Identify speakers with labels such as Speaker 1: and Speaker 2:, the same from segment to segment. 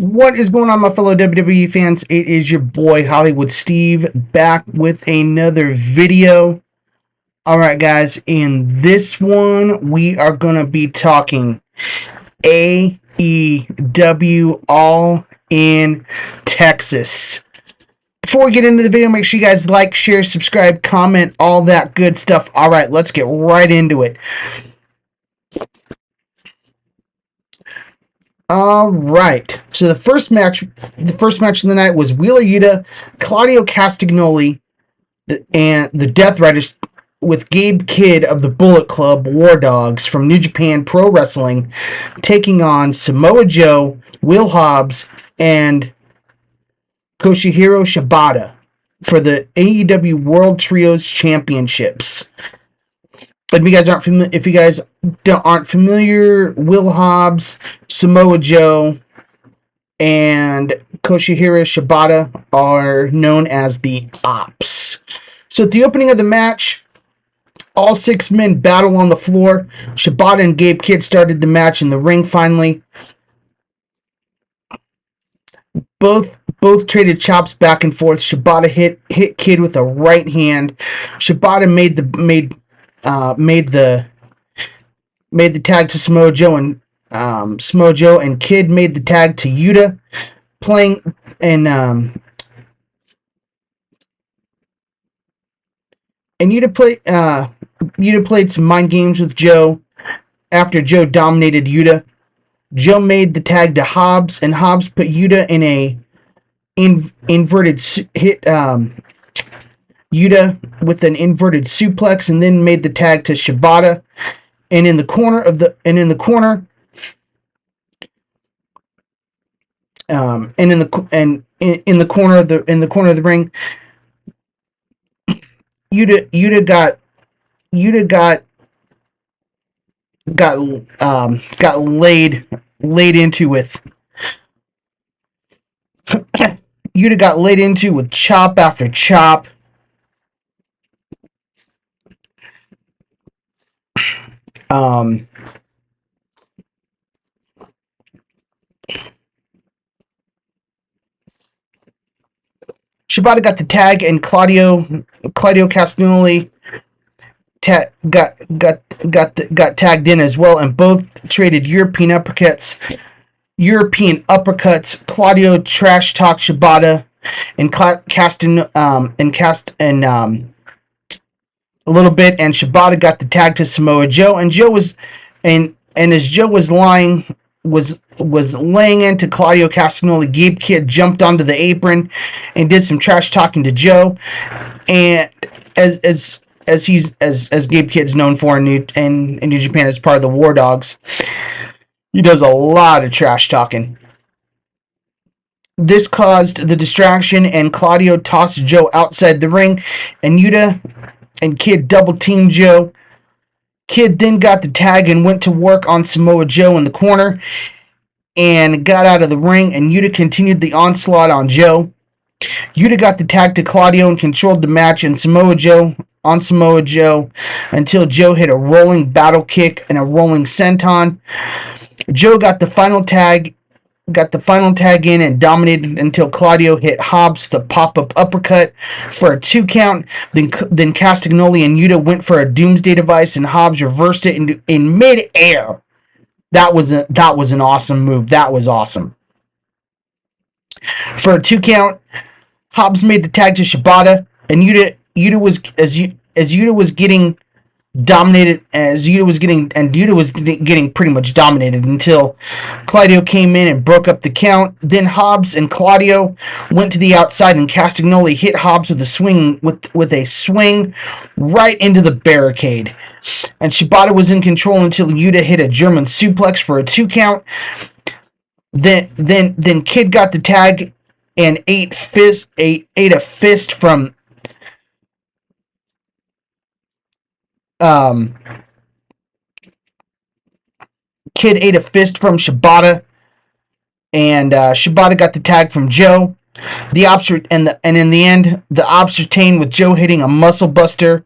Speaker 1: What is going on, my fellow WWE fans? It is your boy Hollywood Steve back with another video. Alright, guys, in this one, we are going to be talking AEW All in Texas. Before we get into the video, make sure you guys like, share, subscribe, comment, all that good stuff. Alright, let's get right into it. All right. So the first match of the night was Wheeler Yuta, Claudio Castagnoli, and the Death Riders with Gabe Kidd of the Bullet Club War Dogs from New Japan Pro Wrestling taking on Samoa Joe, Will Hobbs, and Koshihiro Shibata for the AEW World Trios Championships. If you guys aren't familiar, Will Hobbs, Samoa Joe, and Koshihiro Shibata are known as the Ops. So at the opening of the match, all 6 men battle on the floor. Shibata and Gabe Kidd started the match in the ring finally. Both traded chops back and forth. Shibata hit Kidd with a right hand. Shibata made the tag to Samoa Joe, and Samoa Joe and Kidd made the tag to Yuta, and Yuta played some mind games with Joe after Joe dominated Yuta. Joe made the tag to Hobbs, and Hobbs put Yuta in a inverted hit Yuta with an inverted suplex, and then made the tag to Shibata. And in the corner of the ring, Yuta got laid into with Yuta got laid into with chop after chop. Shibata got the tag, and Claudio Castagnoli got tagged in as well, and both traded European uppercuts. Claudio trash talked Shibata and a little bit, and Shibata got the tag to Samoa Joe, and Joe was as Joe was laying into Claudio Castagnoli, Gabe Kidd jumped onto the apron and did some trash talking to Joe, and as Gabe Kidd's known for in New Japan as part of the War Dogs, he does a lot of trash talking. This caused the distraction, and Claudio tossed Joe outside the ring, and Yuta and Kidd double teamed Joe. Kidd then got the tag and went to work on Samoa Joe in the corner and got out of the ring, and Yuta continued the onslaught on Joe. Yuta got the tag to Claudio and controlled the match and Samoa Joe until Joe hit a rolling battle kick and a rolling senton. Joe got the final tag in and dominated until Claudio hit Hobbs the pop-up uppercut for a 2 count. Then Castagnoli and Yuta went for a doomsday device, and Hobbs reversed it in mid-air. That was an awesome move. That was awesome. For a 2 count, Hobbs made the tag to Shibata, and Yuta was getting pretty much dominated until Claudio came in and broke up the count. Then Hobbs and Claudio went to the outside, and Castagnoli hit Hobbs with a swing right into the barricade. And Shibata was in control until Yuta hit a German suplex for a 2 count. Then Kidd got the tag and ate a fist from Kidd ate a fist from Shibata, and Shibata got the tag from Joe. And in the end, the Ops retained with Joe hitting a muscle buster.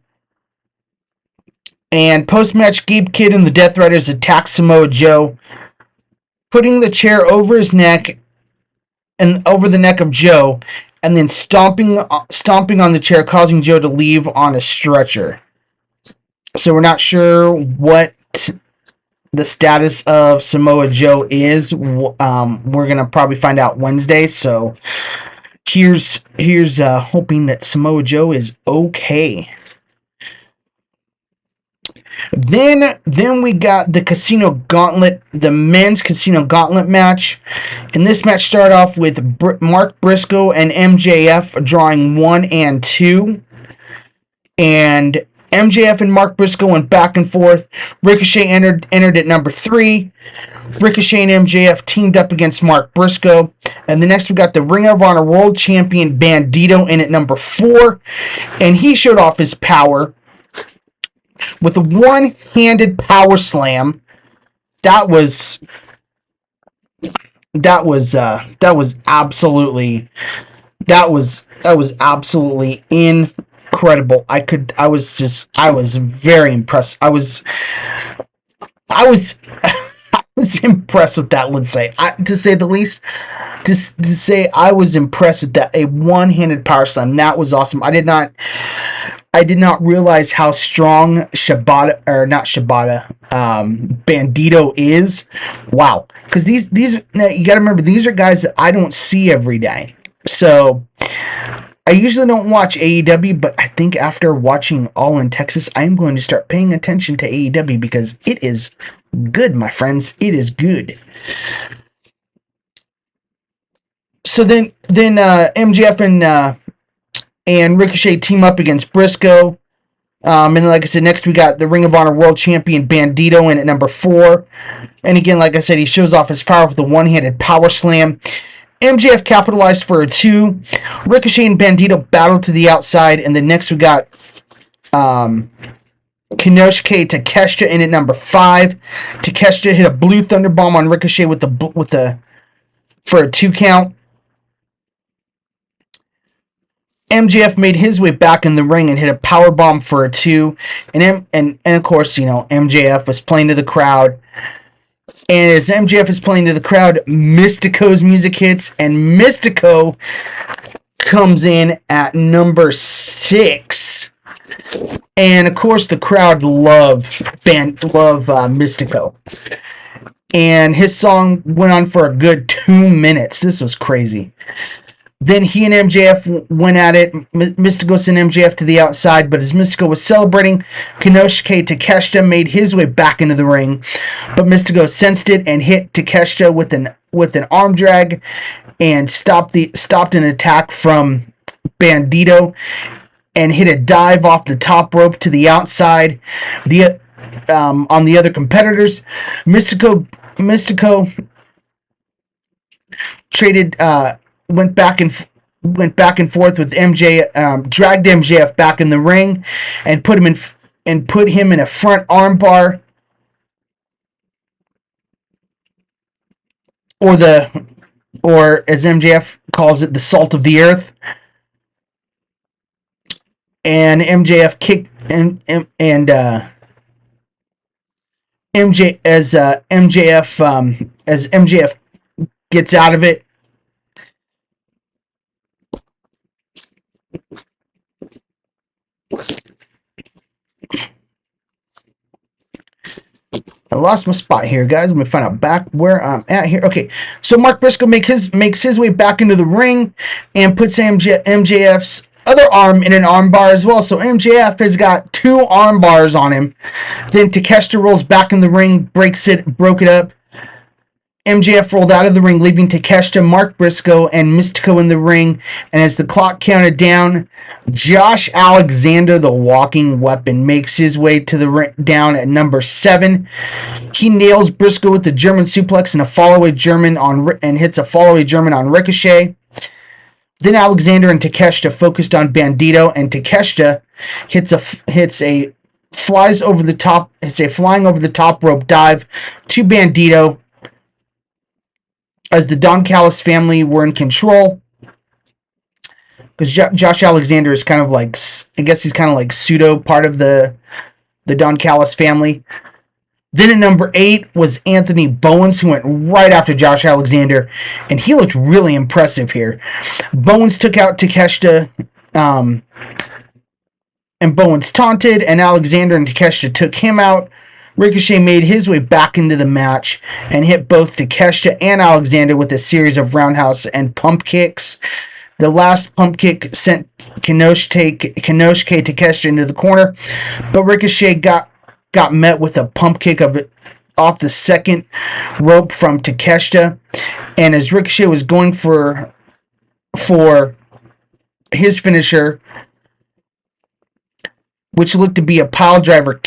Speaker 1: And post-match, Gabe Kidd and the Death Riders attacked Samoa Joe, putting the chair over his neck and over the neck of Joe, and then stomping on the chair, causing Joe to leave on a stretcher. So we're not sure what the status of Samoa Joe is. We're gonna probably find out Wednesday. So here's hoping that Samoa Joe is okay. Then we got the Casino Gauntlet, the men's Casino Gauntlet match. And this match started off with Mark Briscoe and MJF drawing 1 and 2. And MJF and Mark Briscoe went back and forth. Ricochet entered at number 3. Ricochet and MJF teamed up against Mark Briscoe. And the next we got the Ring of Honor World Champion Bandito in at number 4. And he showed off his power with a one-handed power slam. That was absolutely incredible. I was very impressed. I was impressed with that, let's say. To say the least. To say I was impressed with that. A one-handed power slam. That was awesome. I did not realize how strong Bandito is. Wow. Because these you gotta remember, these are guys that I don't see every day. So I usually don't watch AEW, but I think after watching All in Texas, I'm going to start paying attention to AEW because it is good, my friends. It is good. So then MJF and Ricochet team up against Briscoe. And like I said, next we got the Ring of Honor World Champion Bandito in at number 4. And again, like I said, he shows off his power with a one-handed power slam. MJF capitalized for a 2. Ricochet and Bandito battled to the outside. And then next we got Kinosuke Takeshita in at number 5. Takeshita hit a blue thunderbomb on Ricochet for a 2 count. MJF made his way back in the ring and hit a powerbomb for a 2. And of course, MJF was playing to the crowd. And as MJF is playing to the crowd, Mystico's music hits, and Mystico comes in at number 6. And of course, the crowd love Mystico. And his song went on for a good 2 minutes. This was crazy. Then he and MJF went at it. Mystico sent MJF to the outside, but as Mystico was celebrating, Kinosuke Takeshita made his way back into the ring. But Mystico sensed it and hit Takeshita with an arm drag and stopped an attack from Bandito and hit a dive off the top rope to the outside. On the other competitors, Mystico traded. Went back and forth with MJ, dragged MJF back in the ring, and put him in a front armbar, or as MJF calls it, the salt of the earth. And MJF kicked and MJF gets out of it. I lost my spot here, guys. Let me find out back where I'm at here. Okay, so Mark Briscoe makes his way back into the ring and puts MJF's other arm in an armbar as well. So MJF has got 2 arm bars on him. Then Takeshita rolls back in the ring, broke it up. MJF rolled out of the ring, leaving Takeshita, Mark Briscoe, and Mystico in the ring. And as the clock counted down, Josh Alexander, the walking weapon, makes his way to the ring, down at number 7. He nails Briscoe with the German suplex and hits a fallaway German on Ricochet. Then Alexander and Takeshita focused on Bandito, and Takeshita hits a flying over the top rope dive to Bandito. As the Don Callis family were in control, because Josh Alexander is kind of like, I guess he's kind of like pseudo part of the Don Callis family. Then at number 8 was Anthony Bowens, who went right after Josh Alexander, and he looked really impressive here. Bowens took out Takeshita, and Bowens taunted, and Alexander and Takeshita took him out. Ricochet made his way back into the match and hit both Takeshita and Alexander with a series of roundhouse and pump kicks. The last pump kick sent Kinosuke Takeshita into the corner, but Ricochet got met with a pump kick off the second rope from Takeshita, and as Ricochet was going for his finisher, which looked to be a pile driver,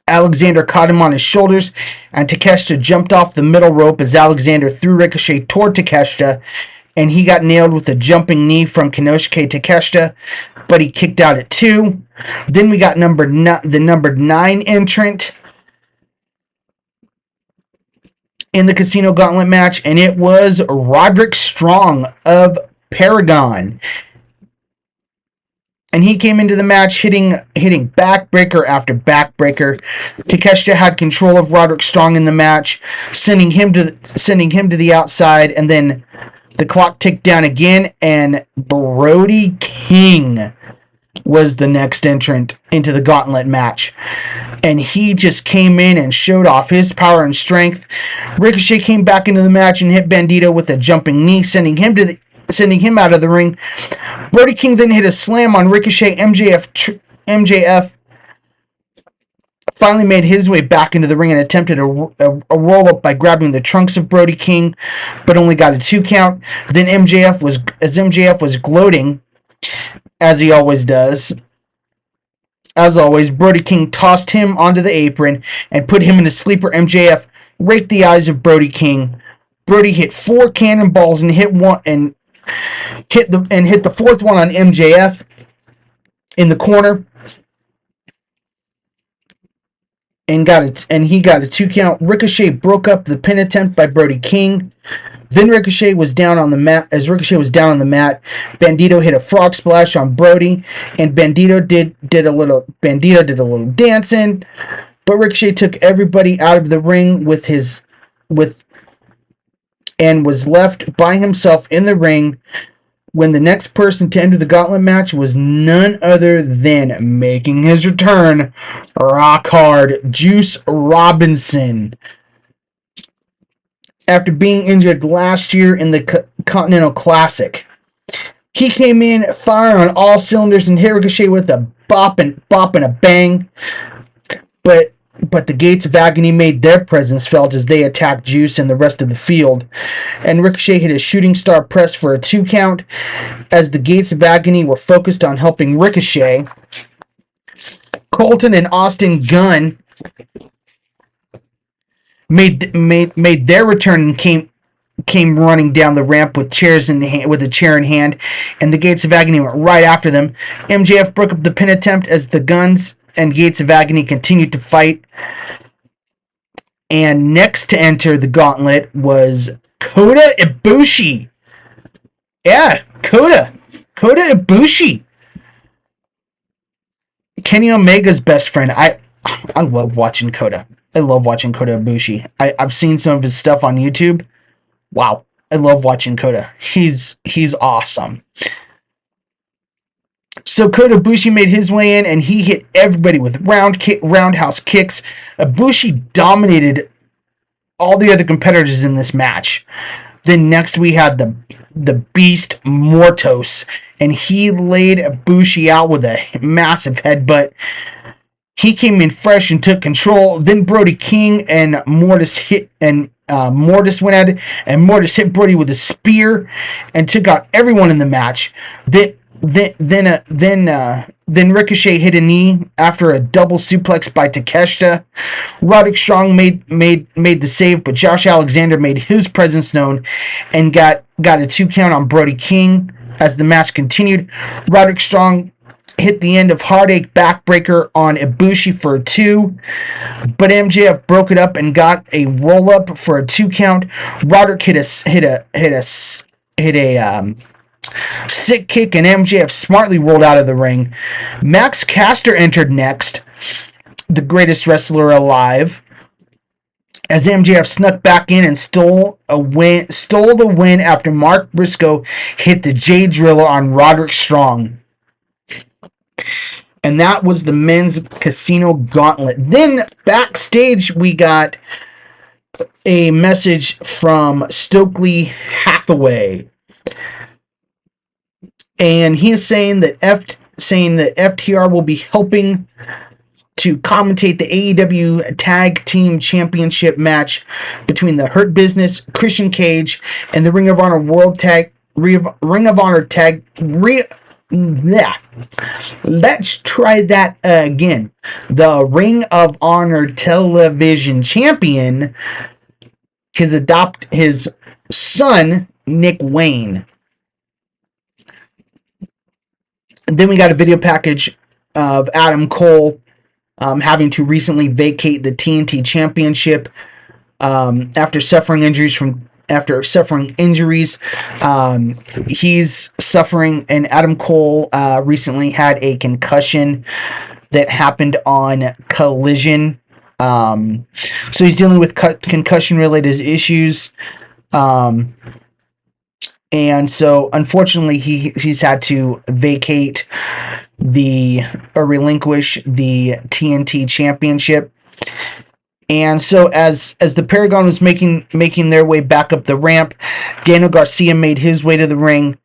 Speaker 1: Alexander caught him on his shoulders, and Takeshita jumped off the middle rope as Alexander threw Ricochet toward Takeshita, and he got nailed with a jumping knee from Kinosuke Takeshita, but he kicked out at 2. Then we got the number 9 entrant in the Casino Gauntlet match, and it was Roderick Strong of Paragon. And he came into the match hitting backbreaker after backbreaker. Takeshita had control of Roderick Strong in the match, sending him to the outside, and then the clock ticked down again, and Brody King was the next entrant into the Gauntlet match. And he just came in and showed off his power and strength. Ricochet came back into the match and hit Bandito with a jumping knee, sending him out of the ring. Brody King then hit a slam on Ricochet. MJF finally made his way back into the ring and attempted a roll-up by grabbing the trunks of Brody King, but only got a 2 count. Then MJF was gloating, as he always does. As always, Brody King tossed him onto the apron and put him in a sleeper. MJF raked the eyes of Brody King. Brody hit 4 cannonballs and hit the fourth one on MJF in the corner, and he got a 2 count. Ricochet broke up the pin attempt by Brody King. Then Ricochet was down on the mat. As Ricochet was down on the mat, Bandito hit a frog splash on Brody, and Bandito did a little dancing, but Ricochet took everybody out of the ring and was left by himself in the ring when the next person to enter the Gauntlet match was none other than making his return, Rock Hard Juice Robinson. After being injured last year in the Continental Classic, he came in firing on all cylinders and hit Ricochet with a bop and a bang, but the Gates of Agony made their presence felt as they attacked Juice and the rest of the field, and Ricochet hit a shooting star press for a 2 count as the Gates of Agony were focused on helping Ricochet. Colton and Austin Gunn made their return and came running down the ramp with a chair in hand, and the Gates of Agony went right after them. MJF broke up the pin attempt as the Guns and Gates of Agony continued to fight. And next to enter the Gauntlet was Kota Ibushi. Yeah, Kota Ibushi. Kenny Omega's best friend. I love watching Kota. I love watching Kota Ibushi. I've seen some of his stuff on YouTube. Wow, I love watching Kota. He's awesome. So Kota Ibushi made his way in, and he hit everybody with roundhouse kicks. Ibushi dominated all the other competitors in this match. Then next we had the Beast Mortos, and he laid Ibushi out with a massive headbutt. He came in fresh and took control. Then Brody King and Mortis went at it, and Mortis hit Brody with a spear and took out everyone in the match. Then Ricochet hit a knee after a double suplex by Takeshita. Roderick Strong made the save, but Josh Alexander made his presence known and got a 2 count on Brody King. As the match continued, Roderick Strong hit the end of Heartache Backbreaker on Ibushi for a 2, but MJF broke it up and got a roll up for a 2 count. Roderick hit a sick kick, and MJF smartly rolled out of the ring. Max Caster entered next. the greatest wrestler alive, as MJF snuck back in and stole the win after Mark Briscoe hit the Jade Driller on Roderick Strong. And that was the men's casino gauntlet. Then backstage we got a message from Stokely Hathaway, and he is saying that FTR will be helping to commentate the AEW Tag Team Championship match between the Hurt Business, Christian Cage, and the Ring of Honor Let's try that again. The Ring of Honor Television Champion, his son, Nick Wayne. And then we got a video package of Adam Cole having to recently vacate the TNT Championship after suffering injuries. He's suffering, and Adam Cole recently had a concussion that happened on Collision. So he's dealing with concussion-related issues. And so, unfortunately, he's had to vacate or relinquish the TNT Championship. And so, as the Paragon was making their way back up the ramp, Daniel Garcia made his way to the ring,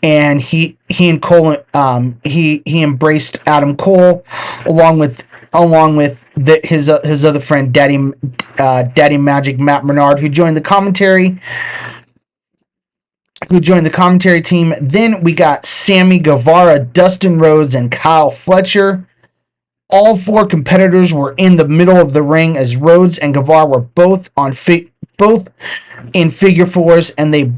Speaker 1: and he embraced Adam Cole along with his other friend Daddy Magic Matt Menard, who joined the commentary team. Then we got Sammy Guevara, Dustin Rhodes, and Kyle Fletcher. All four competitors were in the middle of the ring, as Rhodes and Guevara were both in figure fours, and they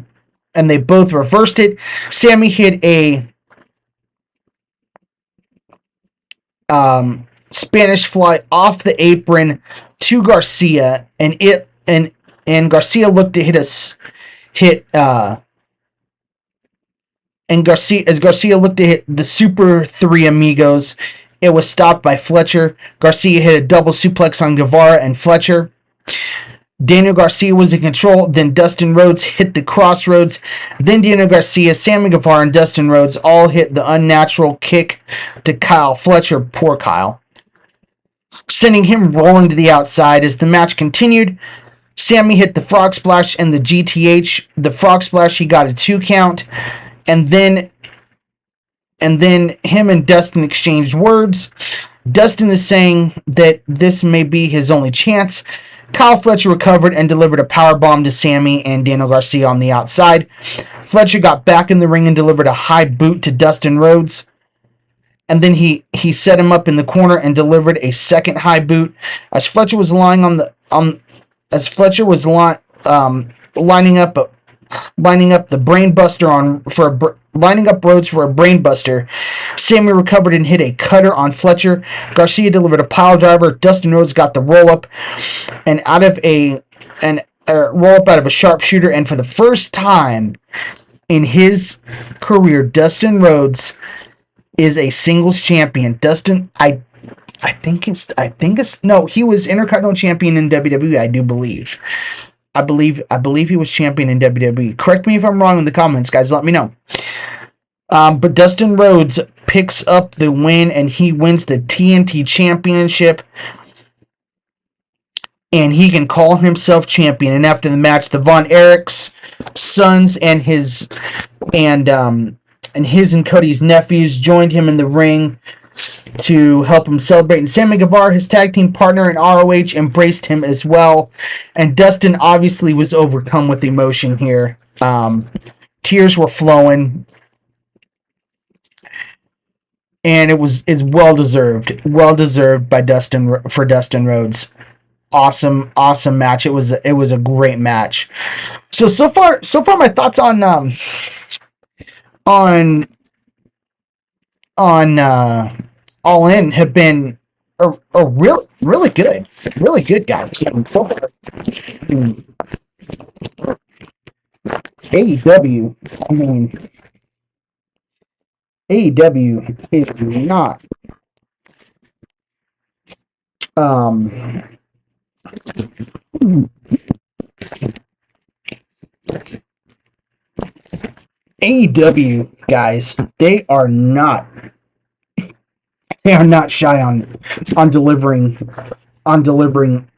Speaker 1: both reversed it. Sammy hit a Spanish fly off the apron to Garcia, and Garcia looked to Garcia looked to hit the Super Three Amigos, it was stopped by Fletcher. Garcia hit a double suplex on Guevara and Fletcher. Daniel Garcia was in control. Then Dustin Rhodes hit the crossroads. Then Daniel Garcia, Sammy Guevara, and Dustin Rhodes all hit the unnatural kick to Kyle Fletcher. Poor Kyle. Sending him rolling to the outside. As the match continued, Sammy hit the frog splash and the GTH. The frog splash, he got a 2 count. And then him and Dustin exchanged words. Dustin is saying that this may be his only chance. Kyle Fletcher recovered and delivered a powerbomb to Sammy and Daniel Garcia on the outside. Fletcher got back in the ring and delivered a high boot to Dustin Rhodes. And then he set him up in the corner and delivered a second high boot. As Fletcher was lining up the brainbuster lining up Rhodes for a brainbuster. Sammy recovered and hit a cutter on Fletcher. Garcia delivered a pile driver. Dustin Rhodes got the roll up out of a sharpshooter. And for the first time in his career, Dustin Rhodes is a singles champion. Dustin, he was Intercontinental Champion in WWE, I do believe. I believe he was champion in WWE. Correct me if I'm wrong in the comments, guys. Let me know. But Dustin Rhodes picks up the win, and he wins the TNT Championship. And he can call himself champion. And after the match, the Von Erichs sons and his and Cody's nephews joined him in the ring to help him celebrate. And Sammy Guevara, his tag team partner in ROH, embraced him as well. And Dustin obviously was overcome with emotion here. Tears were flowing. And it's well deserved by Dustin Rhodes. Awesome match. It was a great match. So far my thoughts on All In have been really good. Really good, guys. So far, AEW, AEW is not Um, AEW guys, they are not shy on delivering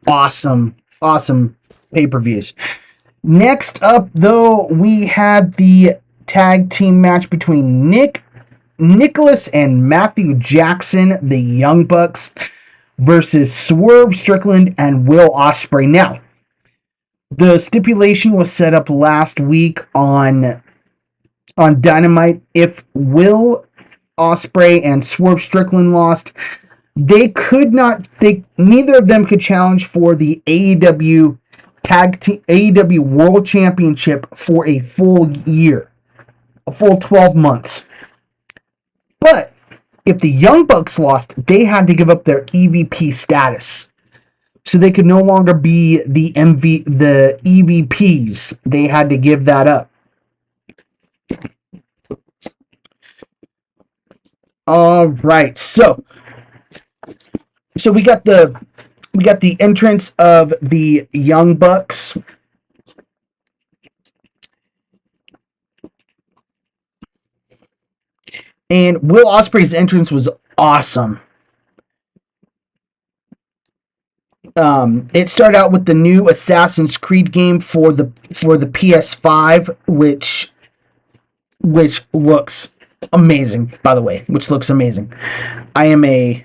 Speaker 1: awesome pay-per-views. Next up, though, we had the tag team match between Nicholas and Matthew Jackson, the Young Bucks, versus Swerve Strickland and Will Ospreay. Now, the stipulation was set up last week on Dynamite. If Will Ospreay and Swerve Strickland lost, they could not. Neither of them could challenge for the AEW World Championship for a full year, a full 12 months. But if the Young Bucks lost, they had to give up their EVP status. So they could no longer be the EVPs. They had to give that up. All right. So we got the entrance of the Young Bucks. And Will Ospreay's entrance was awesome. It started out with the new Assassin's Creed game for the PS5, which looks amazing. By the way, which looks amazing. I'm an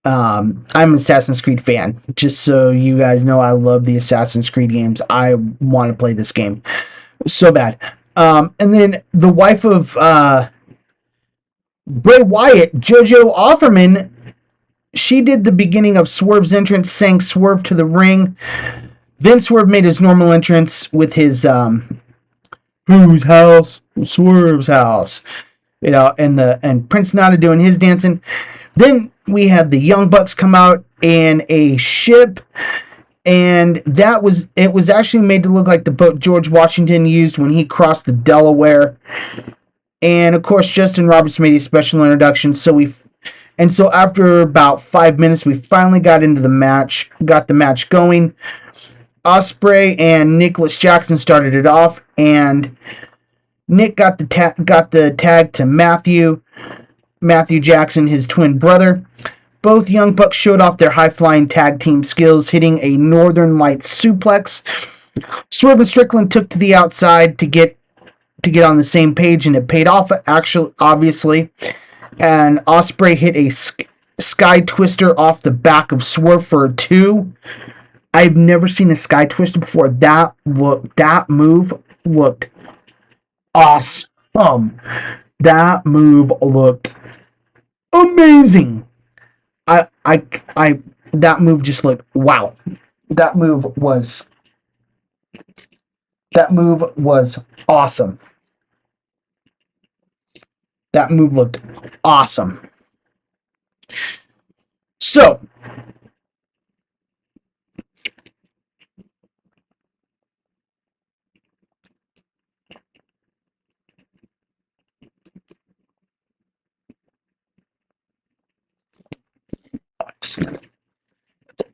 Speaker 1: Assassin's Creed fan. Just so you guys know, I love the Assassin's Creed games. I want to play this game so bad. And then the wife of Bray Wyatt, JoJo Offerman, she did the beginning of Swerve's entrance, sang Swerve to the ring. Then Swerve made his normal entrance with his whose house? Swerve's house. You know, and Prince Nana doing his dancing. Then we had the Young Bucks come out in a ship, and it was actually made to look like the boat George Washington used when he crossed the Delaware. And of course, Justin Roberts made a special introduction. So after about 5 minutes, we finally got into the match, got the match going. Ospreay and Nicholas Jackson started it off, and Nick got the tag to Matthew Jackson, his twin brother. Both Young Bucks showed off their high-flying tag team skills, hitting a Northern Lights suplex. Swerve and Strickland took to the outside to get on the same page, and it paid off, actually, obviously. And Ospreay hit a Sky Twister off the back of Swerve for a 2. I've never seen a Sky Twister before. That move looked awesome. That move looked amazing. That move just looked wow. That move was awesome. That move looked awesome. So,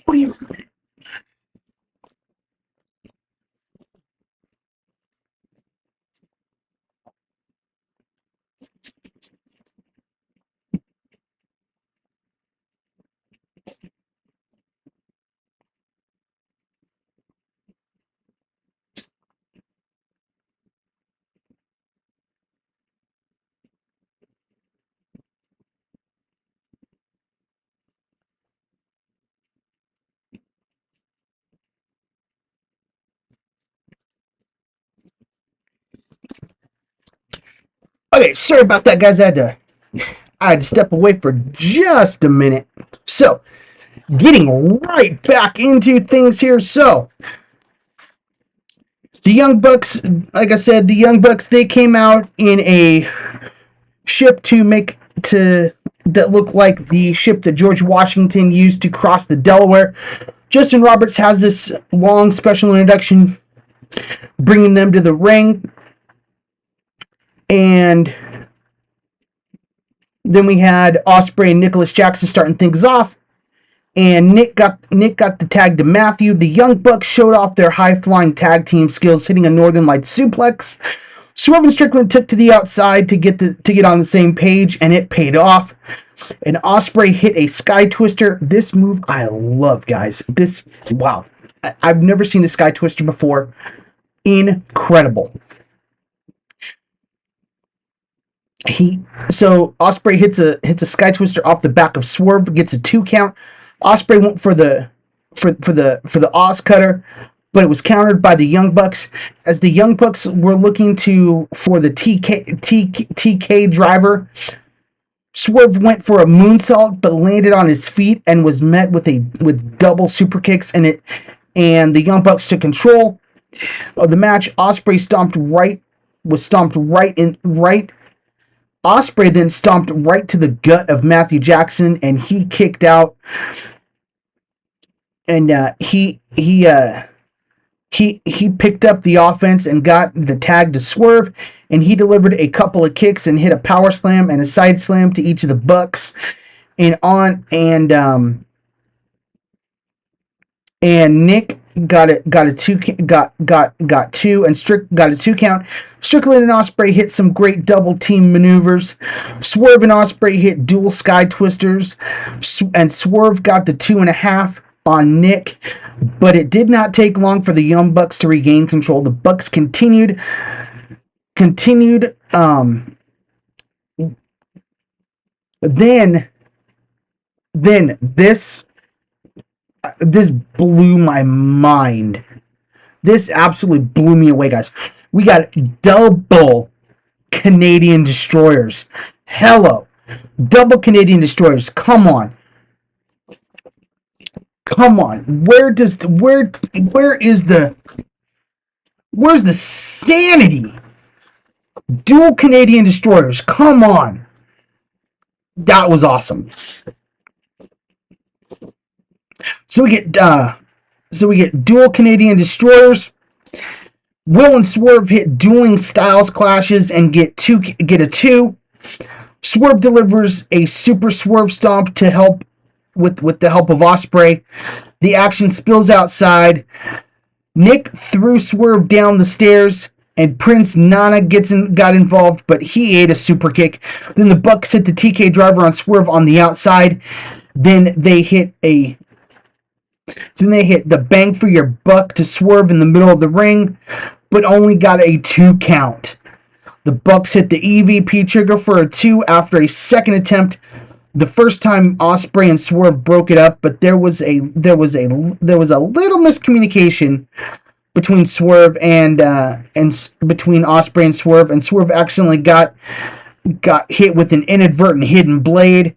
Speaker 1: what do you... Okay, sorry about that, guys. I had to step away for just a minute. So, getting right back into things here. So, the Young Bucks, like I said, they came out in a ship that looked like the ship that George Washington used to cross the Delaware. Justin Roberts has this long special introduction bringing them to the ring. And then we had Ospreay and Nicholas Jackson starting things off. and Nick got the tag to Matthew. The Young Bucks showed off their high-flying tag team skills, hitting a Northern Light suplex. Swerve and Strickland took to the outside to get on the same page, and it paid off. And Ospreay hit a Sky Twister. This move I love, guys. Wow. I've never seen a Sky Twister before. Incredible. So Ospreay hits a Sky Twister off the back of Swerve, gets a 2 count. Ospreay went for the Oz Cutter, but it was countered by the Young Bucks. As the Young Bucks were looking for the TK driver, Swerve went for a moonsault, but landed on his feet and was met with double super kicks, and the Young Bucks took control of the match. Ospreay was stomped right. Ospreay then stomped right to the gut of Matthew Jackson, and he kicked out. And he picked up the offense and got the tag to Swerve, and he delivered a couple of kicks and hit a power slam and a side slam to each of the Bucks, and Nick got a 2 and got a 2 count. Strickland and Ospreay hit some great double team maneuvers. Swerve and Ospreay hit dual Sky Twisters, and Swerve got the 2.5 on Nick, but it did not take long for the Young Bucks to regain control. The Bucks continued. Then this blew my mind. This absolutely blew me away, guys. We got double Canadian destroyers. Hello. Double Canadian destroyers. Come on. Where's the sanity? Dual Canadian destroyers. Come on. That was awesome. So we get dual Canadian destroyers. Will and Swerve hit dueling styles clashes and get a 2. Swerve delivers a super Swerve stomp to help with the help of Ospreay. The action spills outside. Nick threw Swerve down the stairs, and Prince Nana got involved, but he ate a super kick. Then the Bucks hit the TK driver on Swerve on the outside. Then they hit the bang for your buck to Swerve in the middle of the ring, but only got a 2 count. The Bucks hit the EVP trigger for a 2 after a second attempt. The first time Ospreay and Swerve broke it up, but there was a little miscommunication between Swerve and between Ospreay and Swerve accidentally got hit with an inadvertent hidden blade.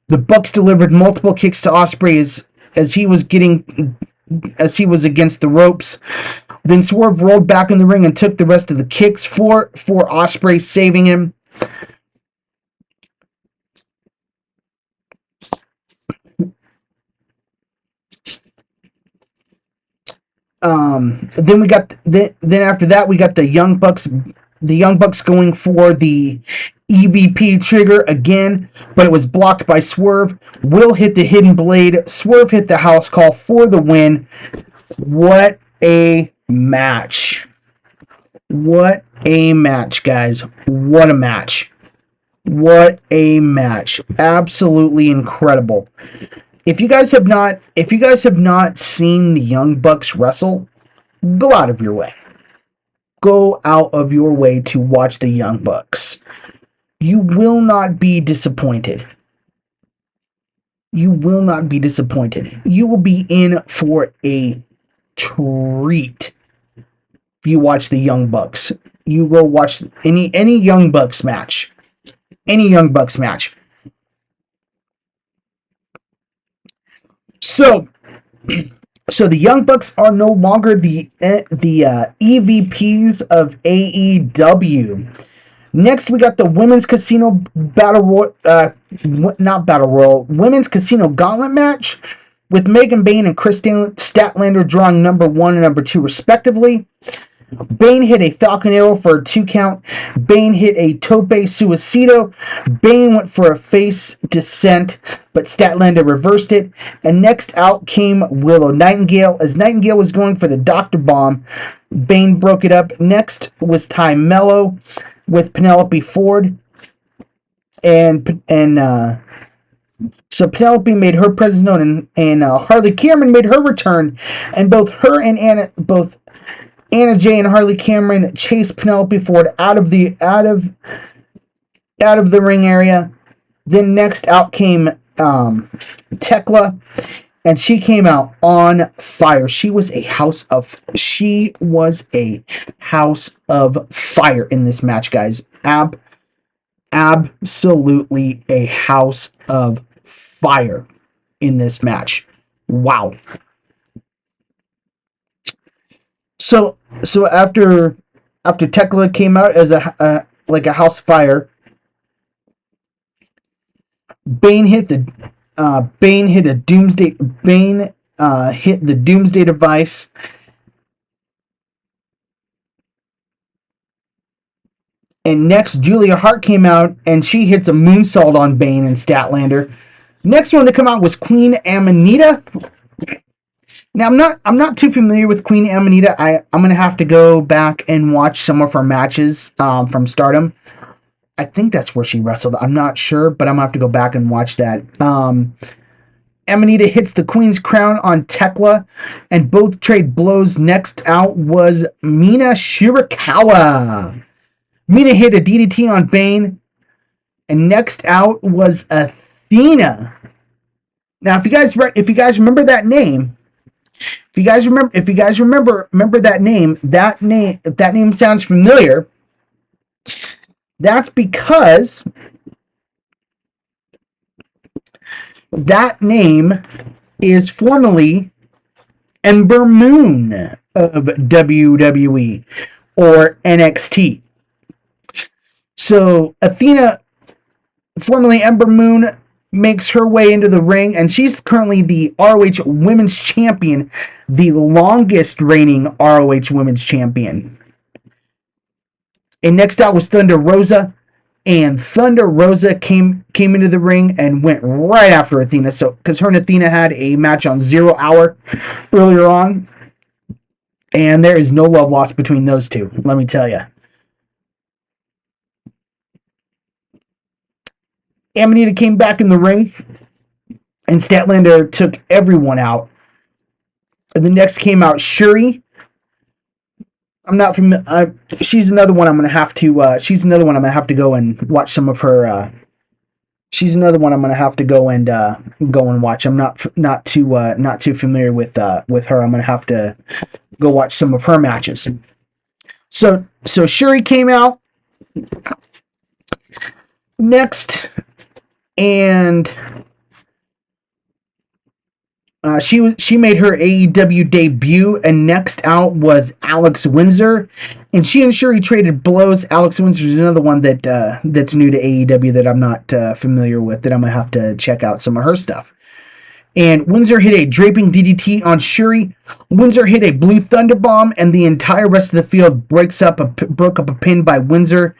Speaker 1: The Bucks delivered multiple kicks to Ospreay as he was against the ropes. Then Swerve rolled back in the ring and took the rest of the kicks for Ospreay, saving him. Then after that we got the Young Bucks going for the EVP trigger again, but it was blocked by Swerve. Will hit the hidden blade. Swerve hit the house call for the win. What a match. What a match, guys. What a match. What a match. Absolutely incredible. If you guys have not seen the Young Bucks wrestle, go out of your way. Go out of your way to watch the Young Bucks. You will not be disappointed. You will not be disappointed. You will be in for a treat if you watch the Young Bucks. You go watch any Young Bucks match. Any Young Bucks match. So the Young Bucks are no longer the EVPs of AEW. Next, we got the Women's Casino Women's Casino Gauntlet match with Megan Bayne and Chris Statlander drawing number 1 and number 2 respectively. Bane hit a Falcon Arrow for a 2 count. Bane hit a Tope Suicido. Bane went for a face descent, but Statlander reversed it. And next out came Willow Nightingale. As Nightingale was going for the Doctor Bomb, Bane broke it up. Next was Ty Mello with Penelope Ford. So Penelope made her presence known, and Harley Cameron made her return. And both her and Anna Jay and Harley Cameron chased Penelope Ford out of the ring area. Then next out came Tekla, and she came out on fire. She was a house of fire in this match, guys. Absolutely a house of fire in this match. Wow. So after Tekla came out as a house of fire, Bane hit the Doomsday device. And next, Julia Hart came out, and she hits a moonsault on Bane and Statlander. Next one to come out was Queen Amanita. Now, I'm not too familiar with Queen Amanita. I'm gonna have to go back and watch some of her matches from Stardom. I think that's where she wrestled. I'm not sure, but I'm gonna have to go back and watch that. Amanita hits the Queen's Crown on Tekla, and both trade blows. Next out was Mina Shirakawa. Mina hit a DDT on Bane, and next out was Athena. Now, if you guys remember that name, if you guys remember that name, if that name sounds familiar, that's because that name is formerly Ember Moon of WWE or NXT. So Athena, formerly Ember Moon, makes her way into the ring, and she's currently the ROH Women's Champion, the longest reigning ROH Women's Champion. And next out was Thunder Rosa, and Thunder Rosa came into the ring and went right after Athena. So because her and Athena had a match on 0 Hour earlier on, and there is no love lost between those two. Let me tell you. Amanita came back in the ring, and Statlander took everyone out. And the next came out Shuri. I'm not from. She's another one I'm gonna have to. She's another one I'm gonna have to go and watch some of her. She's another one I'm gonna have to go and watch. I'm not too familiar with her. I'm gonna have to go watch some of her matches. So Shuri came out next, and she made her AEW debut, and next out was Alex Windsor, and she and Shuri traded blows. Alex Windsor is another one that's new to AEW that I'm not familiar with, that I'm gonna have to check out some of her stuff. And Windsor hit a draping DDT on Shuri. Windsor hit a blue thunder bomb, and the entire rest of the field broke up a pin by Windsor.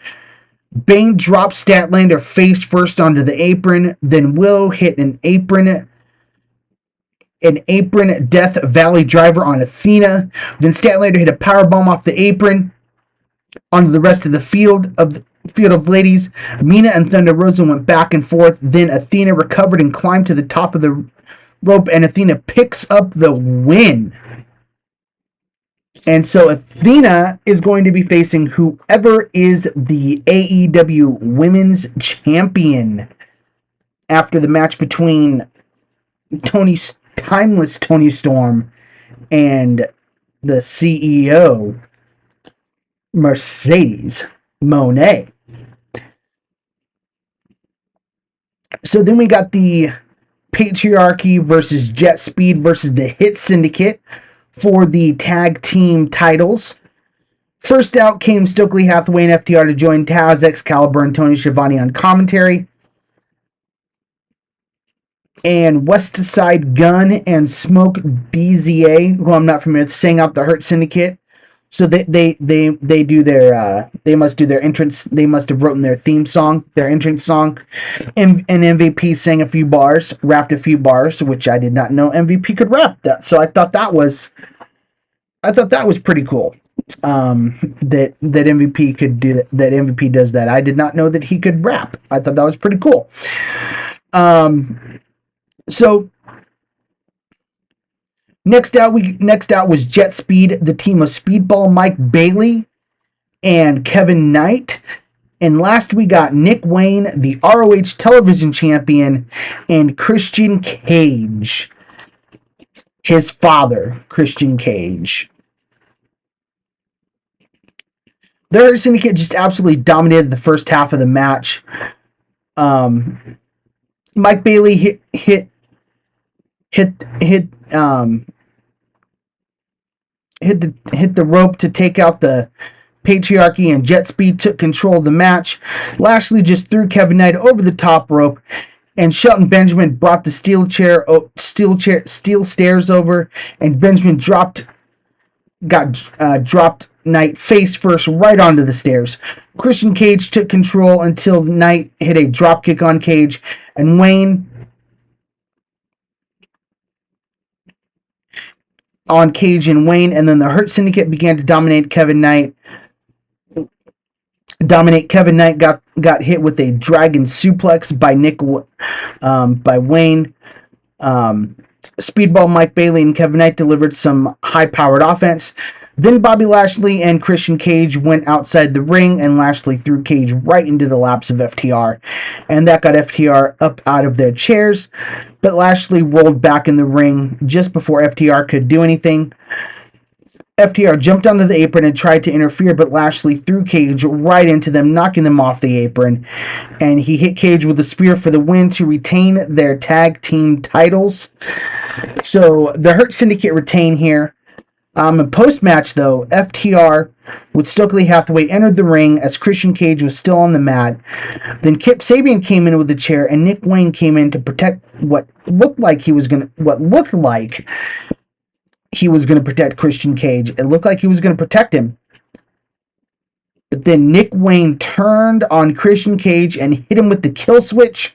Speaker 1: Bane dropped Statlander face first onto the apron. Then Will hit an apron Death Valley driver on Athena. Then Statlander hit a powerbomb off the apron onto the rest of the field of ladies. Mina and Thunder Rosa went back and forth. Then Athena recovered and climbed to the top of the rope, and Athena picks up the win. And so Athena is going to be facing whoever is the AEW Women's Champion after the match between Timeless Tony Storm and the CEO, Mercedes Moné. So then we got the Patriarchy versus Jet Speed versus the Hit Syndicate for the tag team titles. First out came Stokely Hathaway and FTR to join Taz, Excalibur, and Tony Schiavone on commentary. And West Side Gun and Smoke DZA, who I'm not familiar with, sang out the Hurt Syndicate. So they do their they must do their entrance. They must have written their theme song, their entrance song, and MVP sang a few bars, rapped a few bars, which I did not know MVP could rap that. So I thought that was pretty cool. That MVP could do that. That MVP does that. I did not know that he could rap. I thought that was pretty cool. So next out was Jet Speed, the team of Speedball Mike Bailey and Kevin Knight. And last we got Nick Wayne, the ROH television champion, and Christian Cage, his father, Christian Cage. The Hurt Syndicate just absolutely dominated the first half of the match. Mike Bailey hit the rope to take out the Patriarchy, and Jet Speed took control of the match. Lashley just threw Kevin Knight over the top rope, and Shelton Benjamin brought the steel stairs over, and Benjamin dropped Knight face first right onto the stairs. Christian Cage took control until Knight hit a dropkick on Cage, and Wayne on Cage and Wayne, and then the Hurt Syndicate began to dominate Kevin Knight. Kevin Knight got hit with a dragon suplex by Wayne. Speedball Mike Bailey and Kevin Knight delivered some high-powered offense. Then Bobby Lashley and Christian Cage went outside the ring, and Lashley threw Cage right into the laps of FTR, and that got FTR up out of their chairs. But Lashley rolled back in the ring just before FTR could do anything. FTR jumped onto the apron and tried to interfere, but Lashley threw Cage right into them, knocking them off the apron. And he hit Cage with a spear for the win to retain their tag team titles. So the Hurt Syndicate retain here. In post-match, though, FTR with Stokely Hathaway entered the ring as Christian Cage was still on the mat. Then Kip Sabian came in with a chair, and Nick Wayne came in to protect what looked like he was going to protect Christian Cage. It looked like he was going to protect him. But then Nick Wayne turned on Christian Cage and hit him with the kill switch.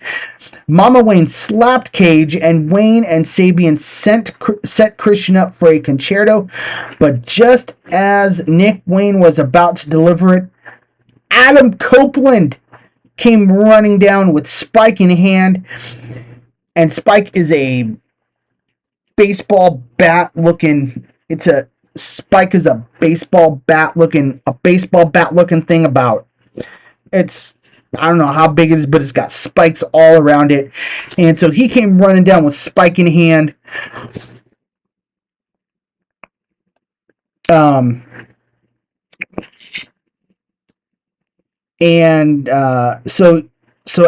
Speaker 1: Mama Wayne slapped Cage, and Wayne and Sabian set Christian up for a concerto. But just as Nick Wayne was about to deliver it, Adam Copeland came running down with Spike in hand. And Spike is a baseball bat looking. Spike is a baseball bat looking thing about. I don't know how big it is, but it's got spikes all around it. And so he came running down with Spike in hand. So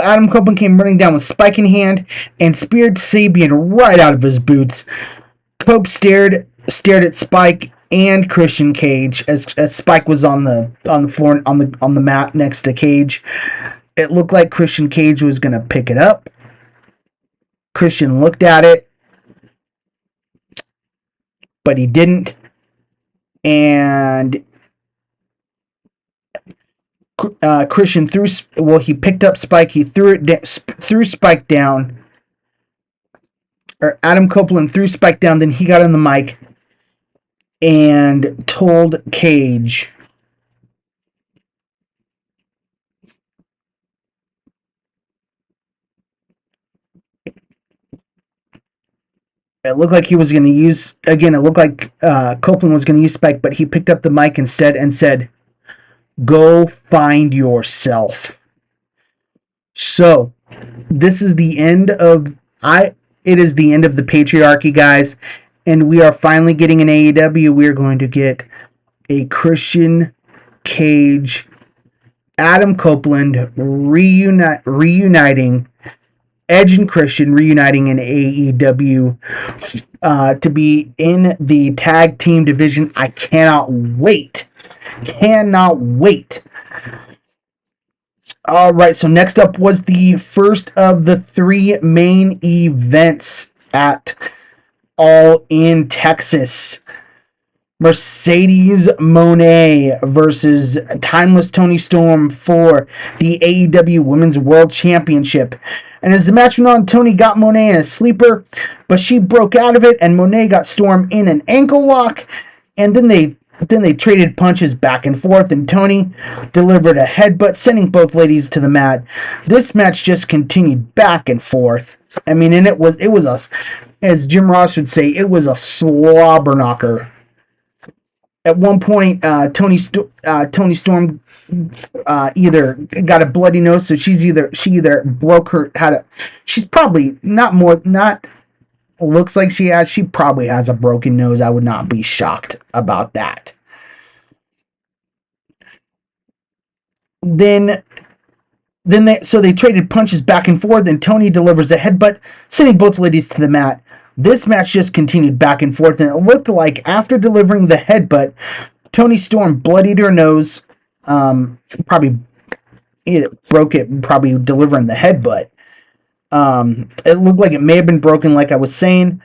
Speaker 1: Adam Copeland came running down with Spike in hand and speared Sabian right out of his boots. Cope stared at Spike and Christian Cage as Spike was on the floor on the mat next to Cage. It looked like Christian Cage was going to pick it up. Christian looked at it, but he didn't. And Christian he picked up Spike. He threw Spike down. Or Adam Copeland threw Spike down. Then he got on the mic and told Cage, it looked like he was going to use, again, it looked like Copeland was going to use Spike, but he picked up the mic instead and said, "Go find yourself." So, this is the end of, it is the end of the Patriarchy, guys, and we are finally getting an AEW. We are going to get a Christian Cage, Adam Copeland reuniting, Edge and Christian reuniting in AEW to be in the tag team division. I cannot wait. Alright, so next up was the first of the three main events at All in Texas. Mercedes Moné versus Timeless Toni Storm for the AEW Women's World Championship. And as the match went on, Toni got Moné in a sleeper, but she broke out of it, and Moné got Storm in an ankle lock, and then they traded punches back and forth, and Toni delivered a headbutt, sending both ladies to the mat. This match just continued back and forth. I mean, and it was a, as Jim Ross would say, it was a slobber knocker. At one point, Toni Storm either got a bloody nose, so she either broke her she's probably not looks like she probably has a broken nose. I would not be shocked about that. Then they traded punches back and forth, and Toni delivers a headbutt, sending both ladies to the mat. This match just continued back and forth, and it looked like after delivering the headbutt, Toni Storm bloodied her nose. Probably it broke it, probably delivering the headbutt. It looked like it may have been broken, like I was saying.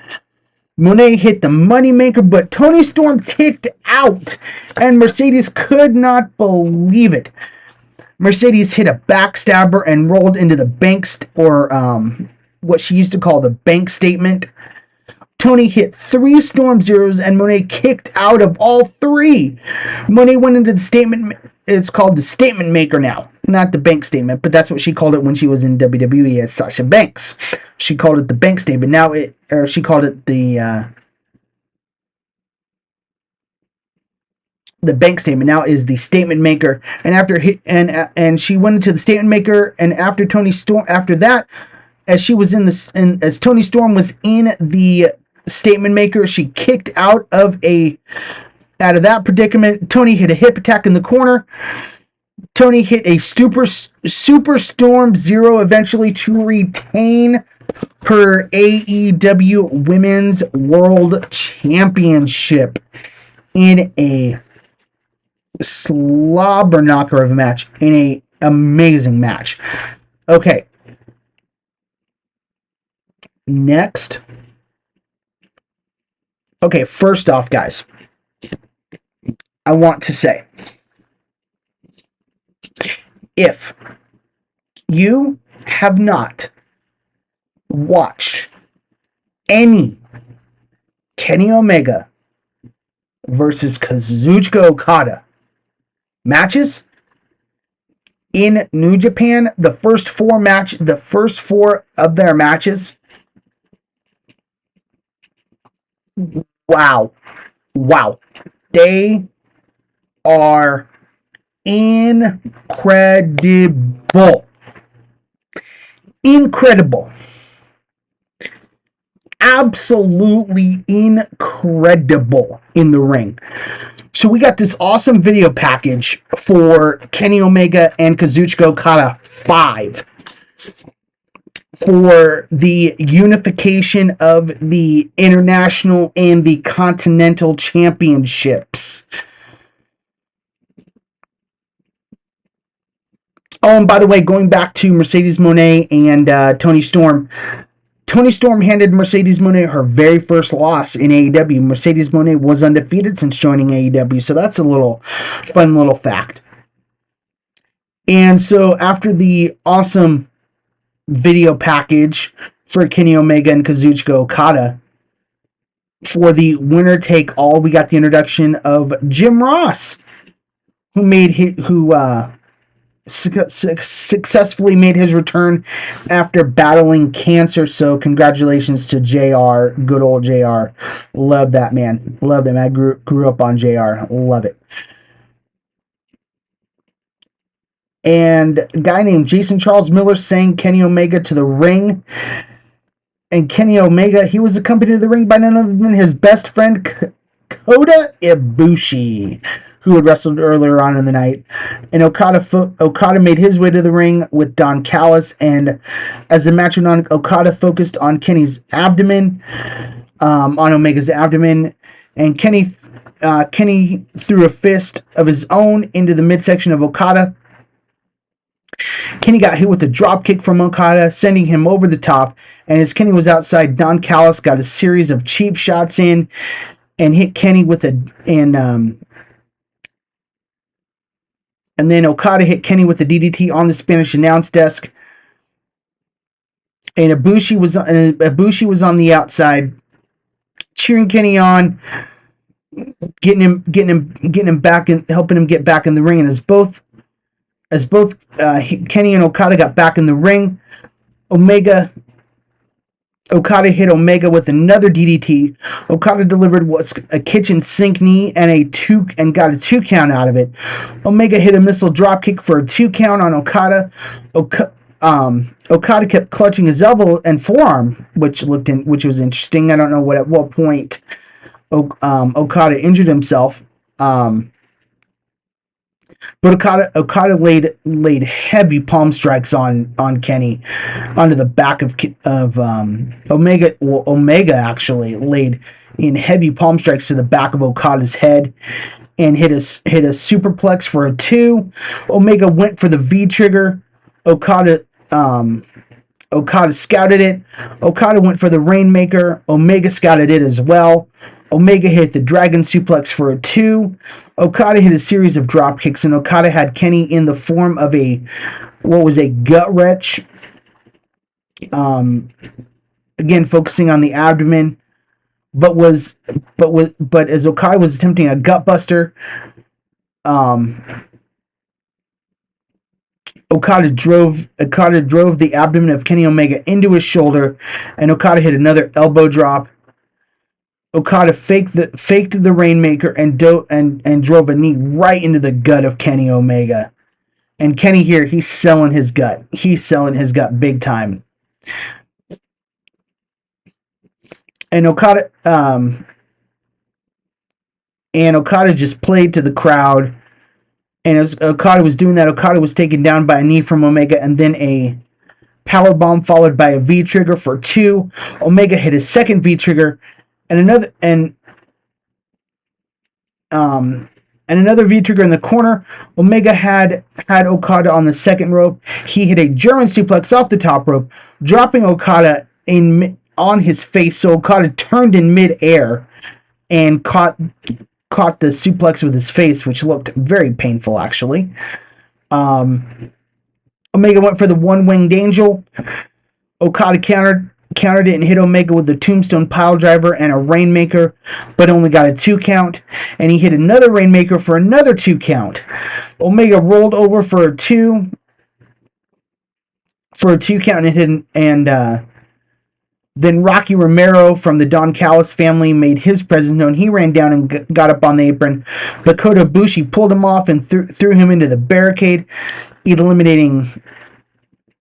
Speaker 1: Moné hit the moneymaker, but Toni Storm kicked out, and Mercedes could not believe it. Mercedes hit a backstabber and rolled into the what she used to call the bank statement. Toni hit 3 Storm Zeros, and Moné kicked out of all 3. Moné went into the statement. It's called the statement maker now, not the bank statement, but that's what she called it when she was in WWE as Sasha Banks. She called it the bank statement. She called it the bank statement. Now is the statement maker. And she went into the statement maker, and after that, as Toni Storm was in the statement maker, she kicked out of that predicament. Toni hit a hip attack in the corner. Toni hit a super Storm Zero eventually to retain her AEW Women's World Championship in a slobber knocker of a match, in a amazing match. Okay. Next. Okay, first off, guys, I want to say, if you have not watched any Kenny Omega versus Kazuchika Okada matches in New Japan, the first 4 of their matches, wow, they are incredible, absolutely incredible in the ring. So we got this awesome video package for Kenny Omega and Kazuchika Okada 5 for the unification of the international and the continental championships. Oh, and by the way, going back to Mercedes Moné and Toni Storm, Toni Storm handed Mercedes Moné her very first loss in AEW. Mercedes Moné was undefeated since joining AEW, so that's a fun little fact. And so after the awesome video package for Kenny Omega and Kazuchika Okada, for the winner take all, we got the introduction of Jim Ross, who successfully made his return after battling cancer. So congratulations to JR, good old JR. Love that man. Love him. I grew up on JR. Love it. And a guy named Jason Charles Miller sang Kenny Omega to the ring. And Kenny Omega, he was accompanied to the ring by none other than his best friend, Kota Ibushi, who had wrestled earlier on in the night. And Okada made his way to the ring with Don Callis, and as the match went on, Okada focused on Kenny's abdomen, on Omega's abdomen, and Kenny threw a fist of his own into the midsection of Okada. Kenny got hit with a drop kick from Okada, sending him over the top, and as Kenny was outside, Don Callis got a series of cheap shots in, and hit Kenny with a and then Okada hit Kenny with a DDT on the Spanish announce desk. And Ibushi was on the outside, cheering Kenny on, getting him back and helping him get back in the ring. And as both Kenny and Okada got back in the ring, Okada hit Omega with another DDT. Okada delivered what's a kitchen sink knee and got a 2 count out of it. Omega hit a missile dropkick for a 2 count on Okada. Okada kept clutching his elbow and forearm, which was interesting. I don't know at what point Okada injured himself. But Okada laid heavy palm strikes on Kenny onto the back of Omega. Well, Omega actually laid in heavy palm strikes to the back of Okada's head and hit a superplex for a 2. Omega went for the V trigger. Okada scouted it. Okada went for the Rainmaker. Omega scouted it as well. Omega hit the Dragon Suplex for a 2. Okada hit a series of drop kicks, and Okada had Kenny in the form of a gut wrench. Again, focusing on the abdomen, but as Okada was attempting a gut buster, Okada drove the abdomen of Kenny Omega into his shoulder, and Okada hit another elbow drop. Okada faked the Rainmaker and drove a knee right into the gut of Kenny Omega. And Kenny here, he's selling his gut. He's selling his gut big time. And Okada just played to the crowd. And as Okada was doing that, Okada was taken down by a knee from Omega and then a power bomb followed by a V trigger for 2. Omega hit his second V trigger and another V trigger in the corner. Omega had Okada on the second rope. He hit a German suplex off the top rope, dropping Okada on his face. So Okada turned in midair and caught the suplex with his face, which looked very painful actually. Omega went for the one-winged angel. Okada countered it and hit Omega with the Tombstone Piledriver and a Rainmaker, but only got a 2 count. And he hit another Rainmaker for another 2 count. Omega rolled over for a 2 count and then Rocky Romero from the Don Callis family made his presence known. He ran down and got up on the apron, but Kota Ibushi pulled him off and threw him into the barricade, eliminating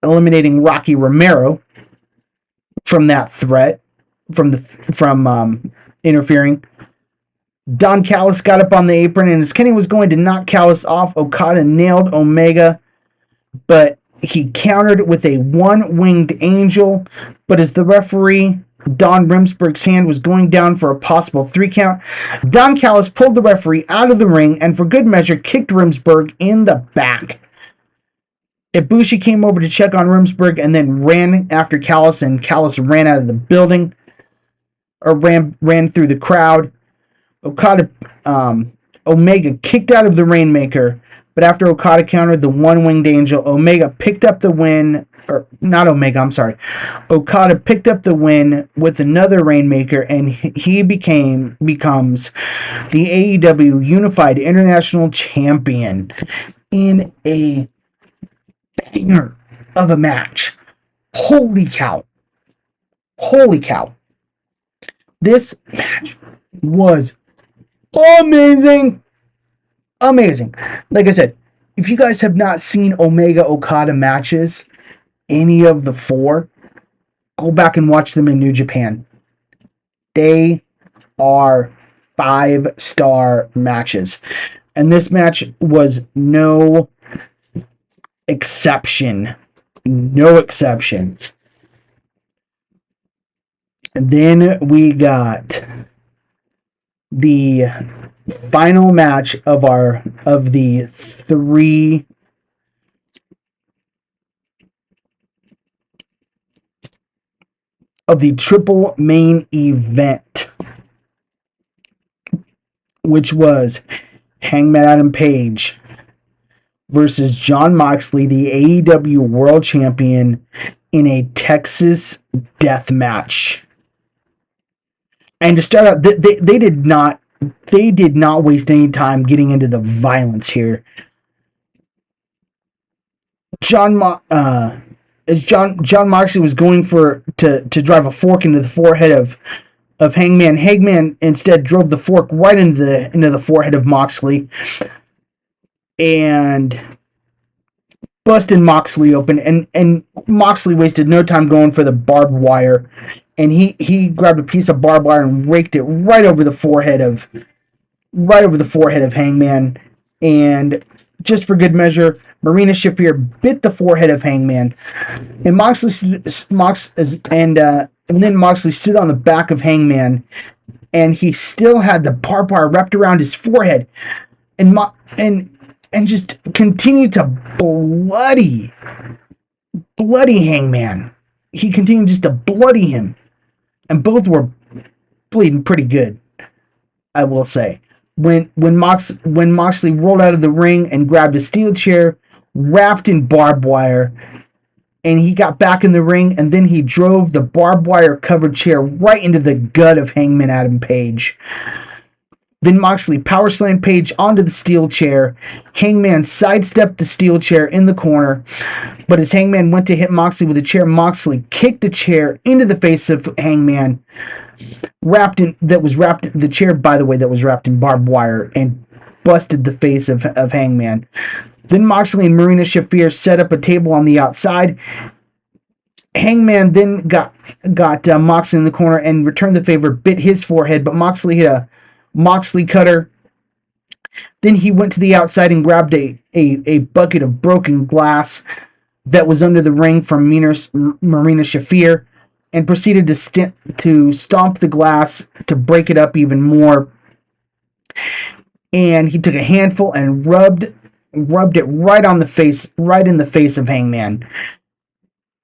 Speaker 1: Rocky Romero from that threat, from interfering. Don Callis got up on the apron, and as Kenny was going to knock Callis off, Okada nailed Omega, but he countered with a one-winged angel. But as the referee, Don Rimsberg's hand was going down for a possible 3 count, Don Callis pulled the referee out of the ring and for good measure kicked Rimsberg in the back. Ibushi came over to check on Rimsberg and then ran after Callis, and Callis ran out of the building, or ran through the crowd. Omega kicked out of the Rainmaker, but after Okada countered the one-winged angel, Omega picked up the win, or not Omega, I'm sorry. Okada picked up the win with another Rainmaker, and he becomes the AEW Unified International Champion in a banger of a match. Holy cow. Holy cow. This match was amazing. Amazing. Like I said, if you guys have not seen Omega Okada matches, any of the 4, go back and watch them in New Japan. They are 5-star matches. And this match was no exception. No exception. And then we got the final match of the 3 of the triple main event. which was Hangman Adam Page versus Jon Moxley, the AEW World Champion, in a Texas death match. And to start out, they did not waste any time getting into the violence here. As Jon Moxley was going to drive a fork into the forehead of Hangman. Hangman instead drove the fork right into the forehead of Moxley and busted Moxley open. And Moxley wasted no time going for the barbed wire, and he grabbed a piece of barbed wire and raked it right over the forehead of Hangman. And just for good measure, Marina Shafir bit the forehead of Hangman, and then Moxley stood on the back of Hangman, and he still had the barbed wire wrapped around his forehead, and just continued to bloody Hangman. He continued just to bloody him, and both were bleeding pretty good, I will say. When Moxley rolled out of the ring and grabbed a steel chair wrapped in barbed wire, and he got back in the ring, and then he drove the barbed wire covered chair right into the gut of Hangman Adam Page. Then Moxley power slammed Page onto the steel chair. Hangman sidestepped the steel chair in the corner, but as Hangman went to hit Moxley with the chair, Moxley kicked the chair into the face of Hangman, the chair, by the way, that was wrapped in barbed wire, and busted the face of Hangman. Then Moxley and Marina Shafir set up a table on the outside. Hangman then got Moxley in the corner and returned the favor, bit his forehead, but Moxley hit a Moxley cutter. Then he went to the outside and grabbed a bucket of broken glass that was under the ring from Marina Shafir, and proceeded to stomp the glass to break it up even more. And he took a handful and rubbed it right in the face of Hangman.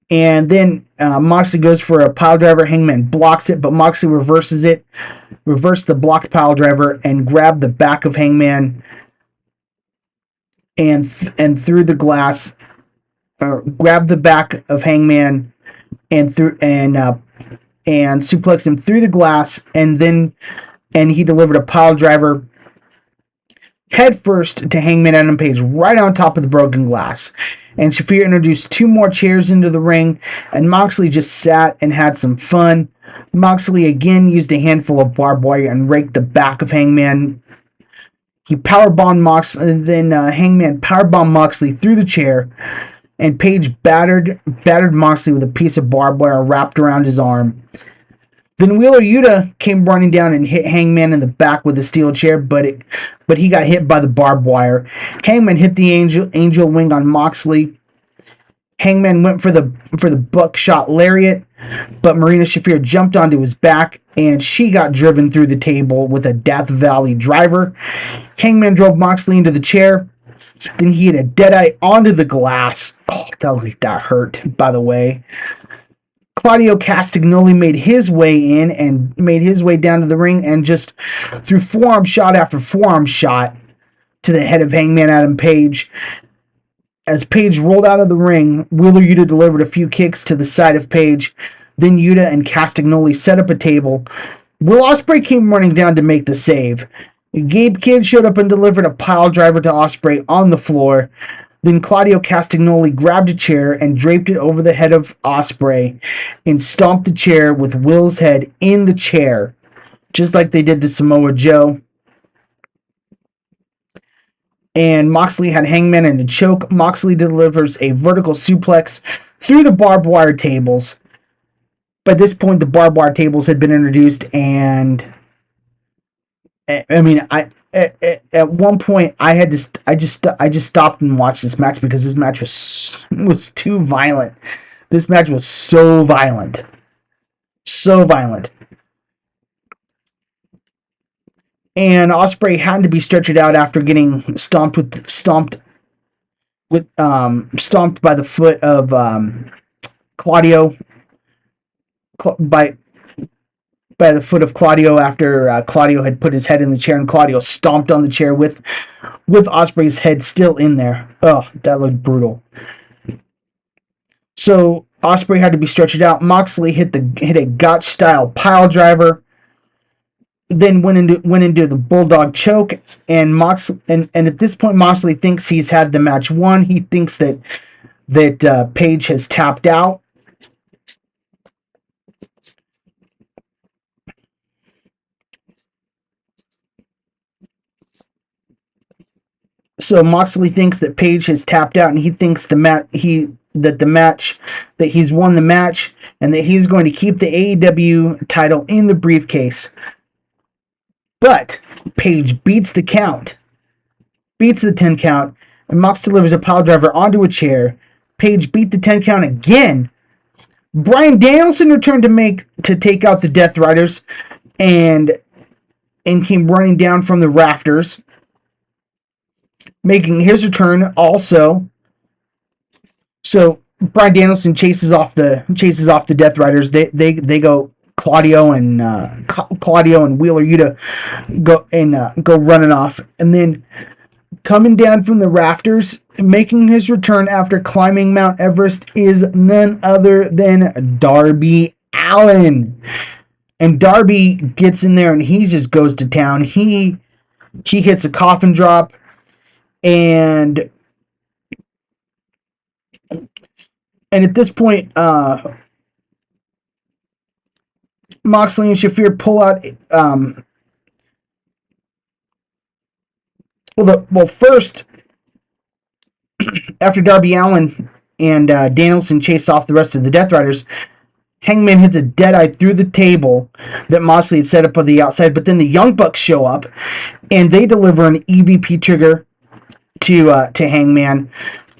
Speaker 1: And then Moxley goes for a pile driver. Hangman blocks it, but Moxley reversed the blocked pile driver and grabbed the back of Hangman and threw the glass. Grabbed the back of Hangman and suplexed him through the glass, and he delivered a pile driver head first to Hangman Adam Page right on top of the broken glass. And Shafir introduced two more chairs into the ring, and Moxley just sat and had some fun. Moxley again used a handful of barbed wire and raked the back of Hangman. He powerbombed Moxley, and then Hangman powerbombed Moxley through the chair, and Page battered Moxley with a piece of barbed wire wrapped around his arm. Then Wheeler Yuta came running down and hit Hangman in the back with a steel chair, but he got hit by the barbed wire. Hangman hit the angel wing on Moxley. Hangman went for the buckshot lariat, but Marina Shafir jumped onto his back, and she got driven through the table with a Death Valley driver. Hangman drove Moxley into the chair. Then he hit a Deadeye onto the glass. Oh, that hurt, by the way. Claudio Castagnoli made his way in and made his way down to the ring and just threw forearm shot after forearm shot to the head of Hangman Adam Page. As Page rolled out of the ring, Wheeler Yuta delivered a few kicks to the side of Page. Then Yuta and Castagnoli set up a table. Will Ospreay came running down to make the save. Gabe Kidd showed up and delivered a pile driver to Ospreay on the floor. Then Claudio Castagnoli grabbed a chair and draped it over the head of Ospreay and stomped the chair with Will's head in the chair, just like they did to Samoa Joe. And Moxley had Hangman in a choke. Moxley delivers a vertical suplex through the barbed wire tables. By this point, the barbed wire tables had been introduced, and I mean, at one point I just stopped and watched this match because this match was too violent. This match was so violent, and Ospreay had to be stretchered out after getting stomped by the foot of Claudio. by the foot of Claudio after Claudio had put his head in the chair, and Claudio stomped on the chair with Ospreay's head still in there. Oh, that looked brutal. So Ospreay had to be stretched out. Moxley hit a Gotch style pile driver, then went into the bulldog choke, and at this point Moxley thinks he's had the match won. He thinks that Page has tapped out. So Moxley thinks that Page has tapped out, and he thinks that he's won the match, and that he's going to keep the AEW title in the briefcase. But Page beats the 10 count, and Mox delivers a pile driver onto a chair. Page beat the 10 count again. Bryan Danielson returned to take out the Death Riders, and came running down from the rafters, making his return also. So Bryan Danielson chases off the Death Riders. They go. Claudio and Wheeler Yuta go running off, and then coming down from the rafters, making his return after climbing Mount Everest, is none other than Darby Allin. And Darby gets in there and he just goes to town. He hits a coffin drop, and at this point, Moxley and Shafir pull out. First, after Darby Allin and Danielson chase off the rest of the Death Riders, Hangman hits a deadeye through the table that Moxley had set up on the outside. But then the Young Bucks show up, and they deliver an EVP trigger to Hangman.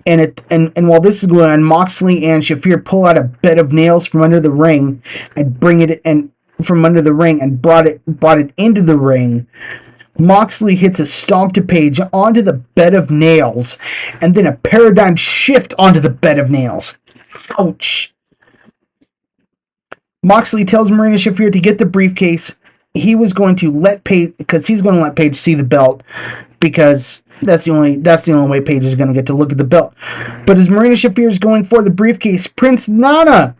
Speaker 1: And while this is going on, Moxley and Shafir pull out a bed of nails from under the ring and brought it into the ring. Moxley hits a stomp to Page onto the bed of nails, and then a paradigm shift onto the bed of nails. Ouch. Moxley tells Marina Shafir to get the briefcase. He's going to let Page see the belt, because that's the only way Page is going to get to look at the belt. But as Marina Shafir is going for the briefcase, Prince Nana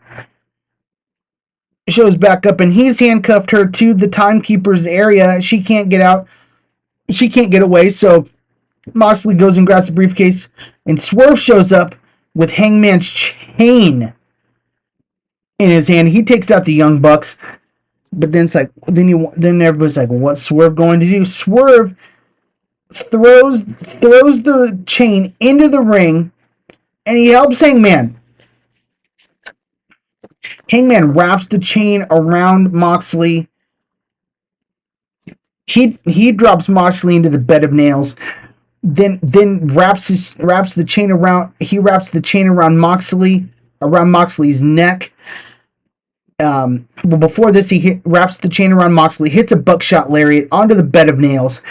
Speaker 1: shows back up, and he's handcuffed her to the timekeeper's area. She can't get out. She can't get away, so Moxley goes and grabs the briefcase, and Swerve shows up with Hangman's chain in his hand. He takes out the Young Bucks, but then it's like, then everybody's like, what's Swerve going to do? Swerve throws the chain into the ring, and he helps Hangman. Hangman wraps the chain around Moxley. He drops Moxley into the bed of nails. Then wraps the chain around. He wraps the chain around Moxley's neck. Before this, he wraps the chain around Moxley, hits a buckshot lariat onto the bed of nails,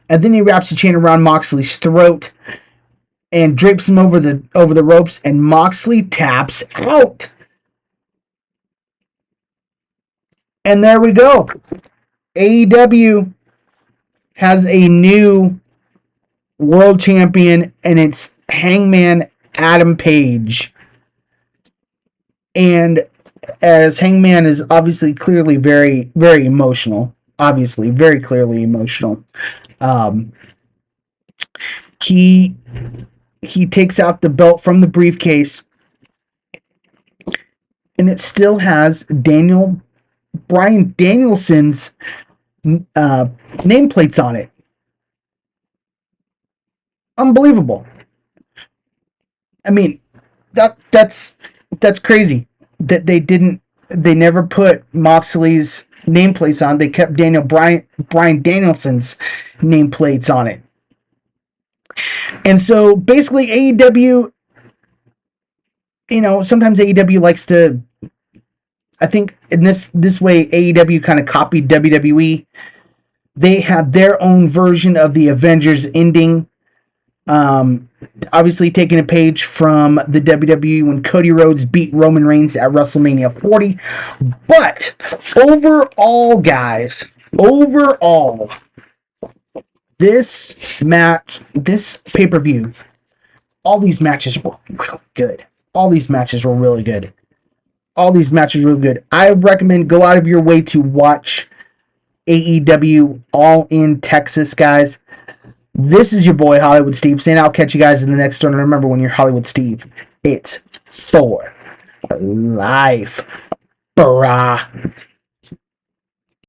Speaker 1: and then he wraps the chain around Moxley's throat and drapes him over the ropes, and Moxley taps out. And there we go. AEW has a new world champion, and it's Hangman Adam Page. And as Hangman is obviously clearly very, very emotional, very clearly emotional, he takes out the belt from the briefcase, and it still has Bryan Danielson's nameplates on it. Unbelievable. I mean, that's crazy that they never put Moxley's nameplates on. They kept Bryan Danielson's nameplates on it. And so basically AEW, sometimes AEW likes to, I think in this way, AEW kind of copied WWE. They have their own version of the Avengers ending. Obviously taking a page from the WWE when Cody Rhodes beat Roman Reigns at WrestleMania 40. But overall, guys, this match, this pay-per-view, all these matches were really good. All these matches were really good. I recommend go out of your way to watch AEW All in Texas, guys. This is your boy Hollywood Steve saying I'll catch you guys in the next one. And remember, when you're Hollywood Steve, it's for life, brah.